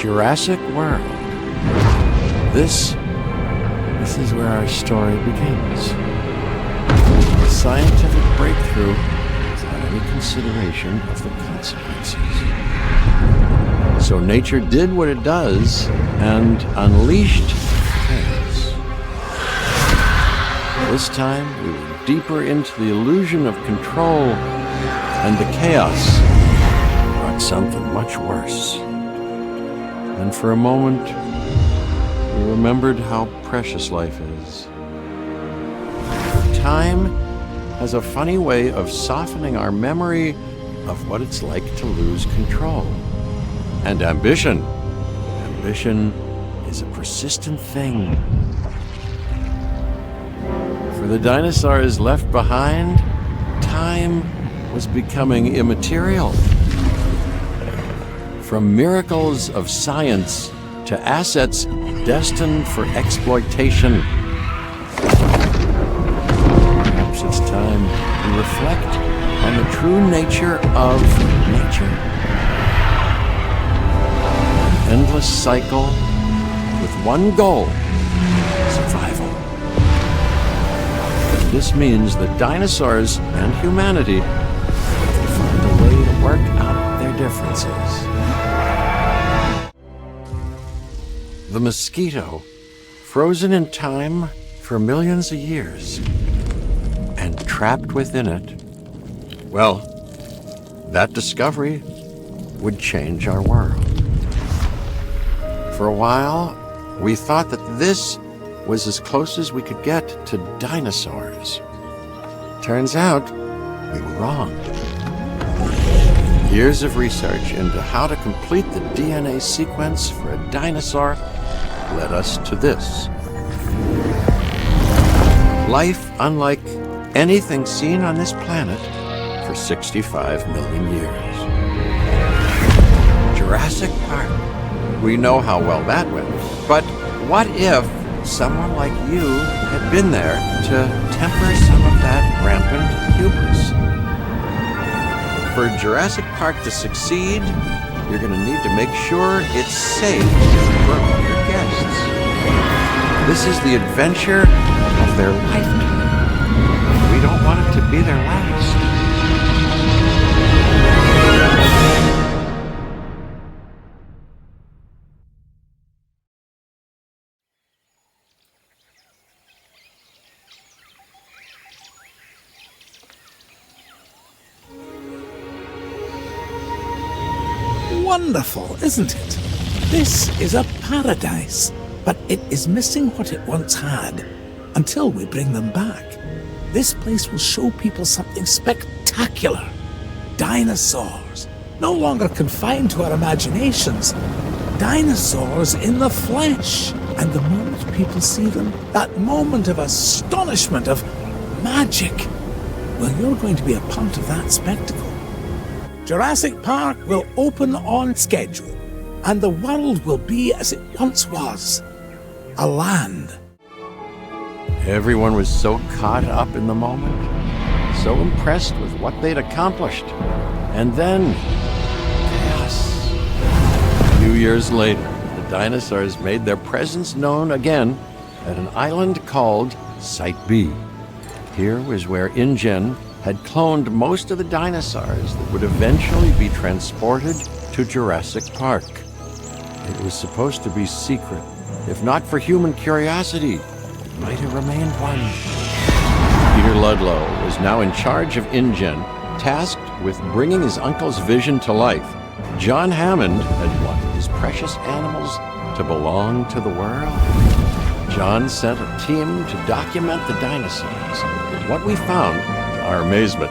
Jurassic World. This is where our story begins. A scientific breakthrough without any consideration of the consequences. So nature did what it does and unleashed chaos. This time we were deeper into the illusion of control, and the chaos brought something much worse. And for a moment, we remembered how precious life is. Time has a funny way of softening our memory of what it's like to lose control. And ambition is a persistent thing. For the dinosaurs left behind, time was becoming immaterial. From miracles of science to assets destined for exploitation. Perhaps it's time to reflect on the true nature of nature. An endless cycle with one goal: survival. This means that dinosaurs and humanity have to find a way to work out their differences. The mosquito, frozen in time for millions of years, and trapped within it. Well, that discovery would change our world. For a while, we thought that this was as close as we could get to dinosaurs. Turns out, we were wrong. Years of research into how to complete the DNA sequence for a dinosaur led us to this. Life unlike anything seen on this planet for 65 million years. Jurassic Park. We know how well that went. But what if someone like you had been there to temper some of that rampant hubris? For Jurassic Park to succeed, you're going to need to make sure it's safe for all your guests. This is the adventure of their lifetime. We don't want it to be their last. Wonderful, isn't it? This is a paradise, but it is missing what it once had until we bring them back. This place will show people something spectacular. Dinosaurs, no longer confined to our imaginations. Dinosaurs in the flesh. And the moment people see them, that moment of astonishment, of magic, well, you're going to be a part of that spectacle. Jurassic Park will open on schedule, and the world will be as it once was, a land. Everyone was so caught up in the moment, so impressed with what they'd accomplished. And then, chaos. A few years later, the dinosaurs made their presence known again at an island called Site B. Here was where InGen had cloned most of the dinosaurs that would eventually be transported to Jurassic Park. It was supposed to be secret. If not for human curiosity, it might have remained one. Peter Ludlow was now in charge of InGen, tasked with bringing his uncle's vision to life. John Hammond had wanted his precious animals to belong to the world. John sent a team to document the dinosaurs. What we found, to our amazement,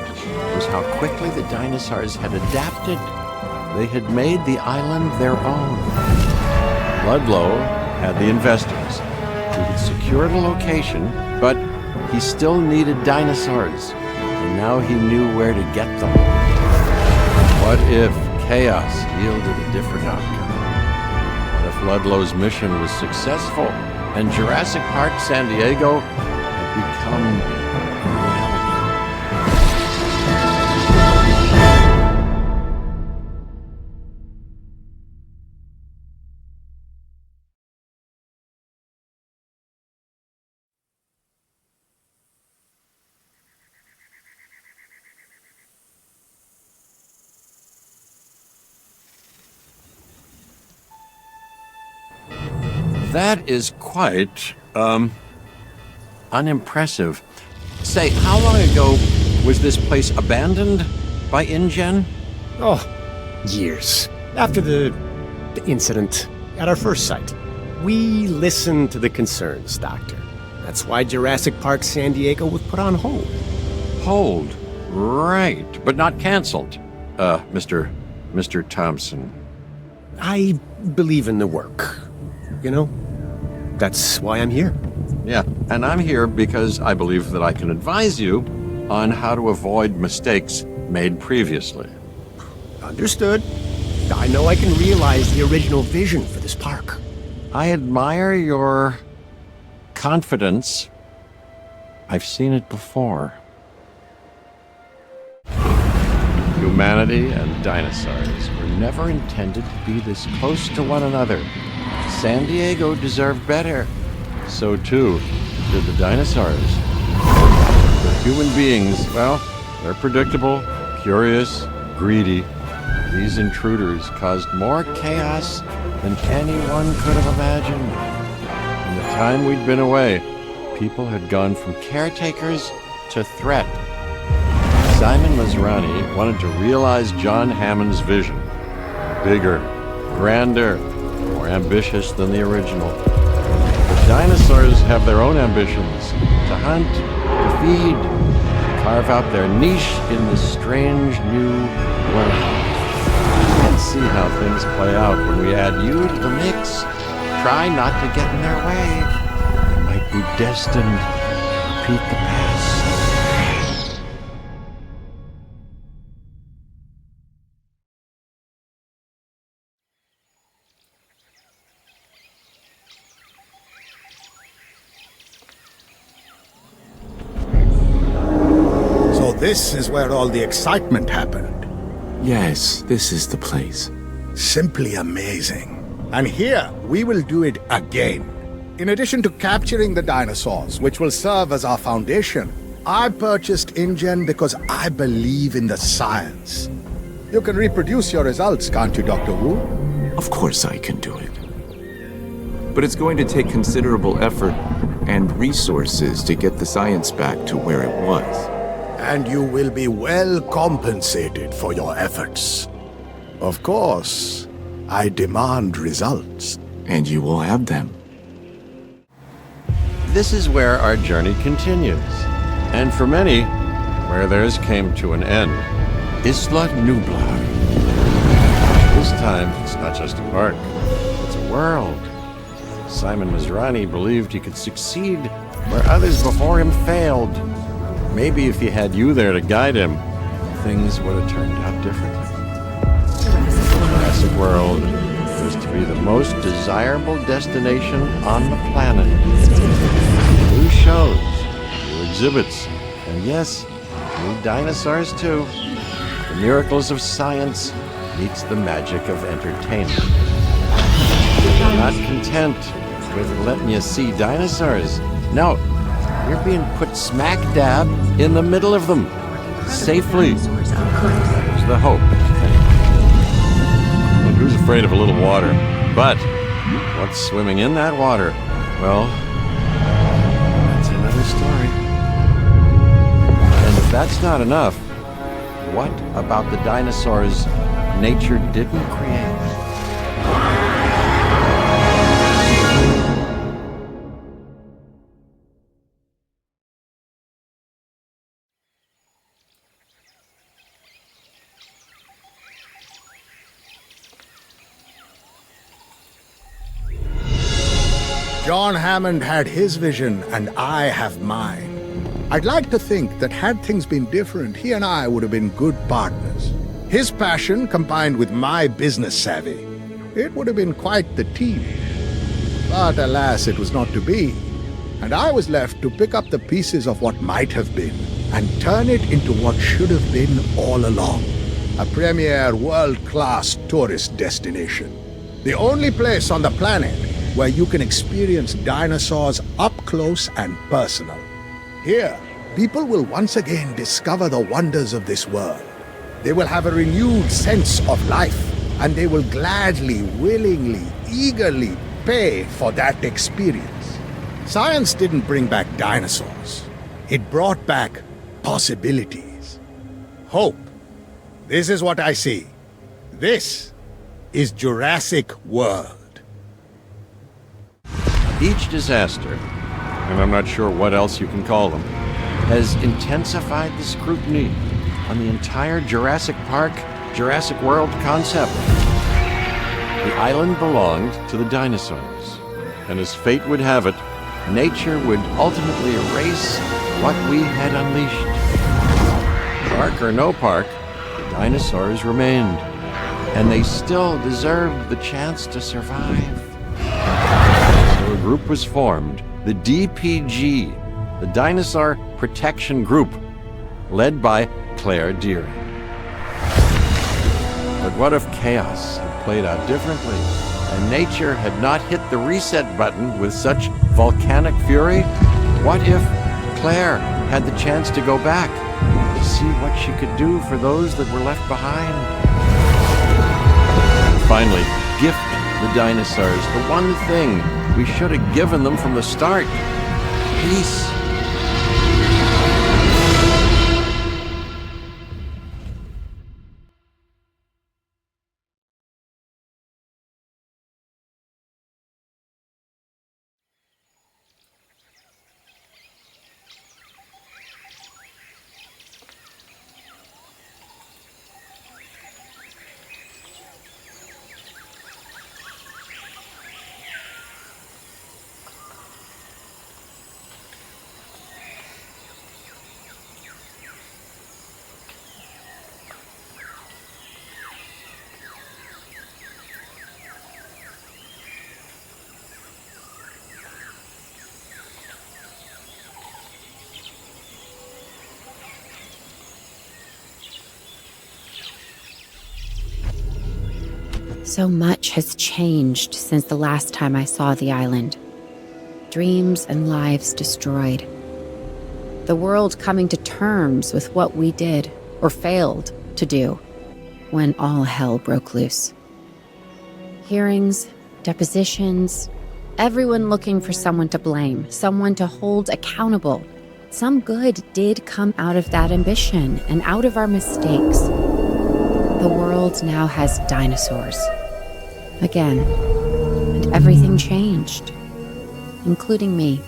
was how quickly the dinosaurs had adapted. They had made the island their own. Ludlow had the investors. He had secured a location, but he still needed dinosaurs, and now he knew where to get them. What if chaos yielded a different outcome? What if Ludlow's mission was successful and Jurassic Park San Diego had become a reality? That is quite, unimpressive. Say, how long ago was this place abandoned by InGen? Oh, years. After the incident at our first site. We listened to the concerns, Doctor. That's why Jurassic Park San Diego was put on hold. Hold. Right, but not canceled. Mr. Thompson. I believe in the work. You know? That's why I'm here. Yeah, and I'm here because I believe that I can advise you on how to avoid mistakes made previously. Understood. I know I can realize the original vision for this park. I admire your confidence. I've seen it before. Humanity and dinosaurs were never intended to be this close to one another. San Diego deserved better. So too did the dinosaurs. The human beings, well, they're predictable, curious, greedy. These intruders caused more chaos than anyone could have imagined. In the time we'd been away, people had gone from caretakers to threat. Simon Masrani wanted to realize John Hammond's vision. Bigger, grander, more ambitious than the original. The dinosaurs have their own ambitions to hunt, to feed, to carve out their niche in this strange new world. Let's see how things play out when we add you to the mix. Try not to get in their way. They might be destined to repeat the past. So this is where all the excitement happened. Yes, this is the place. Simply amazing. And here, we will do it again. In addition to capturing the dinosaurs, which will serve as our foundation, I purchased InGen because I believe in the science. You can reproduce your results, can't you, Dr. Wu? Of course I can do it. But it's going to take considerable effort and resources to get the science back to where it was. And you will be well compensated for your efforts. Of course, I demand results. And you will have them. This is where our journey continues. And for many, where theirs came to an end. ISLA NUBLAR. This time, it's not just a park, it's a world. Simon Masrani believed he could succeed where others before him failed. Maybe if he had you there to guide him, things would have turned out differently. Jurassic World was to be the most desirable destination on the planet. New shows, new exhibits, and yes, new dinosaurs too. The miracles of science meets the magic of entertainment. They're not content with letting you see dinosaurs. No, you're being put smack dab in the middle of them, safely. There's the hope. Well, who's afraid of a little water? But what's swimming in that water? Well, that's another story. And if that's not enough, what about the dinosaurs nature didn't create? John Hammond had his vision, and I have mine. I'd like to think that had things been different, he and I would have been good partners. His passion combined with my business savvy, it would have been quite the team. But alas, it was not to be. And I was left to pick up the pieces of what might have been and turn it into what should have been all along. A premier world-class tourist destination. The only place on the planet where you can experience dinosaurs up close and personal. Here, people will once again discover the wonders of this world. They will have a renewed sense of life, and they will gladly, willingly, eagerly pay for that experience. Science didn't bring back dinosaurs. It brought back possibilities. Hope. This is what I see. This is Jurassic World. Each disaster, and I'm not sure what else you can call them, has intensified the scrutiny on the entire Jurassic Park, Jurassic World concept. The island belonged to the dinosaurs, and as fate would have it, nature would ultimately erase what we had unleashed. Park or no park, the dinosaurs remained, and they still deserved the chance to survive. So a group was formed, the DPG, the Dinosaur Protection Group, led by Claire Deering. But what if chaos had played out differently, and nature had not hit the reset button with such volcanic fury? What if Claire had the chance to go back, to see what she could do for those that were left behind? And finally, gift the dinosaurs the one thing we should have given them from the start: peace. So much has changed since the last time I saw the island. Dreams and lives destroyed. The world coming to terms with what we did, or failed to do, when all hell broke loose. Hearings, depositions, everyone looking for someone to blame, someone to hold accountable. Some good did come out of that ambition and out of our mistakes. The world now has dinosaurs. Again. And everything changed. Including me.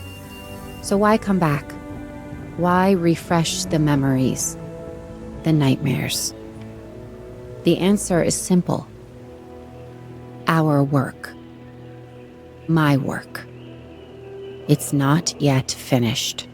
So why come back? Why refresh the memories? The nightmares? The answer is simple. Our work. My work. It's not yet finished.